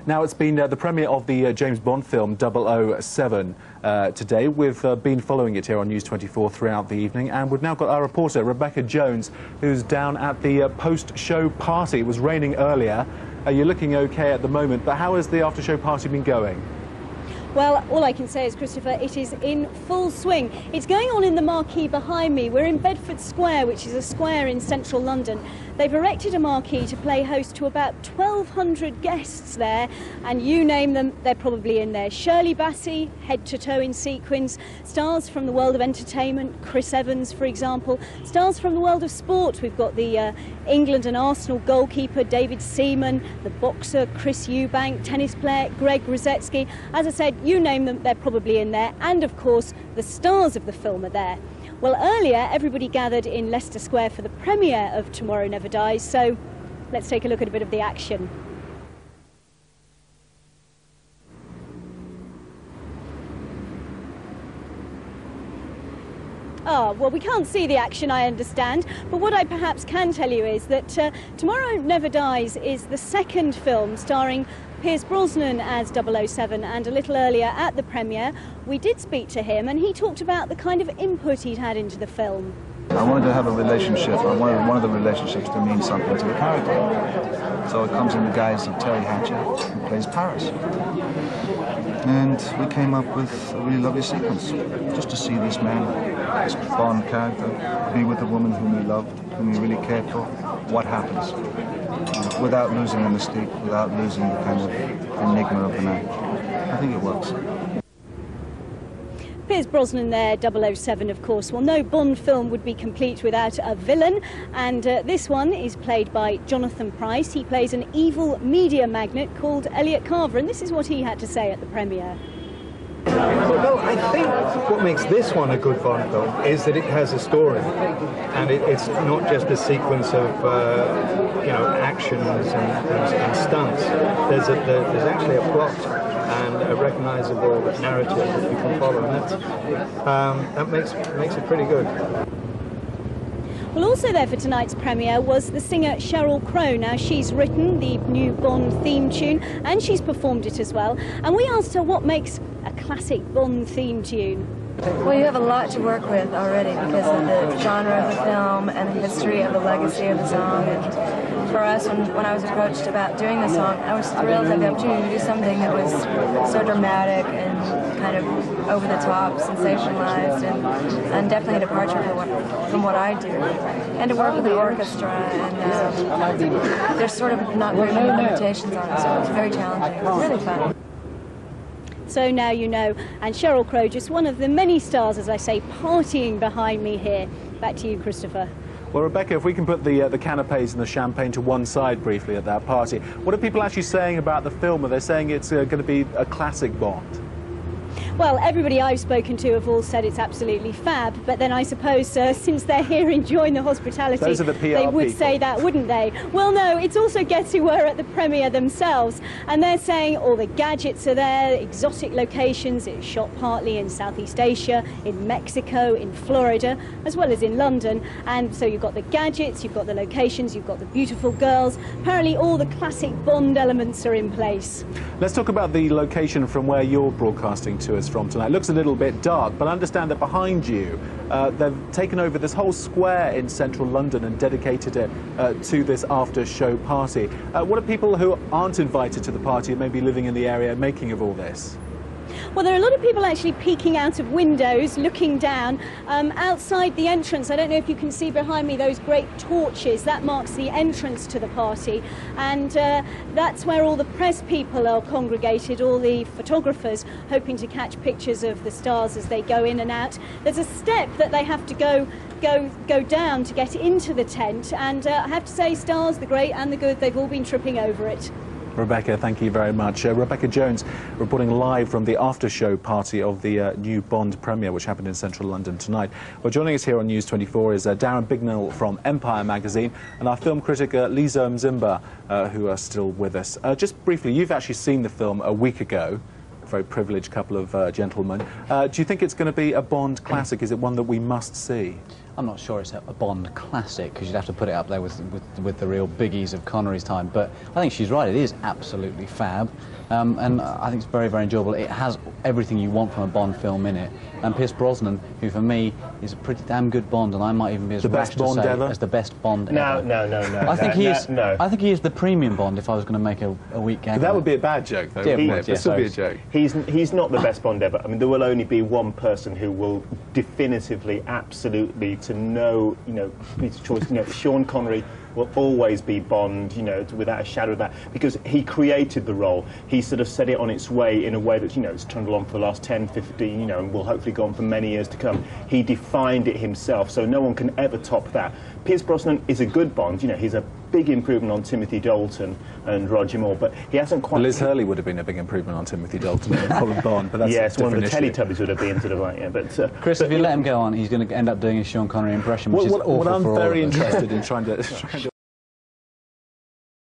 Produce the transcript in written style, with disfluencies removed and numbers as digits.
Now, it's been the premiere of the James Bond film 007 today. We've been following it here on News 24 throughout the evening, and we've now got our reporter, Rebecca Jones, who's down at the post-show party. It was raining earlier. You're looking okay at the moment, but how has the after-show party been going? Well, all I can say is, Christopher, it is in full swing. It's going on in the marquee behind me. We're in Bedford Square, which is a square in central London. They've erected a marquee to play host to about 1,200 guests there, and you name them, they're probably in there. Shirley Bassey, head to toe in sequins, stars from the world of entertainment, Chris Evans, for example, stars from the world of sport. We've got the England and Arsenal goalkeeper, David Seaman, the boxer, Chris Eubank, tennis player, Greg Rosetsky. As I said, you name them, they're probably in there. And, of course, the stars of the film are there. Well, earlier, everybody gathered in Leicester Square for the premiere of Tomorrow Never Dies, so let's take a look at a bit of the action. Well, we can't see the action, I understand, but what I perhaps can tell you is that Tomorrow Never Dies is the second film starring Pierce Brosnan as 007, and a little earlier at the premiere we did speak to him, and he talked about the kind of input he'd had into the film. I wanted to have a relationship. I wanted one of the relationships to mean something to the character. So it comes in the guise of Terry Hatcher, who plays Paris. And we came up with a really lovely sequence, just to see this man, this Bond character, be with a woman whom he loved, whom he really cared for. What happens? Without losing the mystique, without losing the kind of enigma of the night. I think it works. Pierce Brosnan there, 007, of course. Well, no Bond film would be complete without a villain, and this one is played by Jonathan Pryce. He plays an evil media magnate called Elliot Carver, and this is what he had to say at the premiere. Well, I think what makes this one a good Bond film is that it has a story, and it's not just a sequence of actions and stunts. There's actually a plot and a recognisable narrative that you can follow, and that makes it pretty good. Well, also there for tonight's premiere was the singer Sheryl Crow. Now, she's written the new Bond theme tune, and she's performed it as well. And we asked her what makes a classic Bond theme tune. Well, you have a lot to work with already because of the genre of the film and the history of the legacy of the song. And for us, when I was approached about doing the song, I was thrilled to have the opportunity to do something that was so dramatic and kind of over the top, sensationalized, and definitely a departure from what I do. And to work with the orchestra, and there's sort of not very many limitations on it, so it's very challenging. It's really fun. So now you know, and Sheryl Crow, just one of the many stars, as I say, partying behind me here. Back to you, Christopher. Well, Rebecca, if we can put the canapes and the champagne to one side briefly at that party, what are people actually saying about the film? Are they saying it's going to be a classic Bond? Well, everybody I've spoken to have all said it's absolutely fab, but then I suppose since they're here enjoying the hospitality, those are the PR they would people. say that, wouldn't they? Well, no, it's also guests who were at the premiere themselves, and they're saying all the gadgets are there, exotic locations. It's shot partly in Southeast Asia, in Mexico, in Florida, as well as in London. And so you've got the gadgets, you've got the locations, you've got the beautiful girls. Apparently all the classic Bond elements are in place. Let's talk about the location from where you're broadcasting to us from tonight. It looks a little bit dark, but I understand that behind you they've taken over this whole square in central London and dedicated it to this after-show party. What are people who aren't invited to the party and maybe living in the area making of all this? Well, there are a lot of people actually peeking out of windows, looking down outside the entrance. I don't know if you can see behind me those great torches. That marks the entrance to the party, and that's where all the press people are congregated, all the photographers hoping to catch pictures of the stars as they go in and out. There's a step that they have to go down to get into the tent, and I have to say, stars, the great and the good, they've all been tripping over it. Rebecca, thank you very much. Rebecca Jones reporting live from the after-show party of the new Bond premiere, which happened in central London tonight. Well, joining us here on News 24 is Darren Bignell from Empire magazine and our film critic Lizo Mzimba, who are still with us. Just briefly, you've actually seen the film a week ago. A very privileged couple of gentlemen. Do you think it's going to be a Bond classic? Is it one that we must see? I'm not sure it's a Bond classic, because you'd have to put it up there with the real biggies of Connery's time, but I think she's right, it is absolutely fab, and I think it's very, very enjoyable. It has everything you want from a Bond film in it, and Pierce Brosnan, who for me is a pretty damn good Bond, and I might even be as rash to say as the best Bond ever. No. I think he is the premium Bond if I was going to make a weak gag. That would be a bad joke, though. Yeah, Wouldn't it? This would be a joke. He's not the best Bond ever. I mean, there will only be one person who will definitively, absolutely, to no, his choice. Sean Connery will always be Bond, without a shadow of that, because he created the role. He sort of set it on its way in a way that, it's trundled on for the last 10, 15, and will hopefully go on for many years to come. He defined it himself, so no one can ever top that. Pierce Brosnan is a good Bond. He's a big improvement on Timothy Dalton and Roger Moore, but he hasn't quite... Liz Hurley would have been a big improvement on Timothy Dalton and Colin Bond, but that's yes, one of the issue. Teletubbies would have been sort of like, yeah, but... Chris, if you let him go on, he's going to end up doing a Sean Connery impression, which is awful what I'm for all very of us. interested in trying to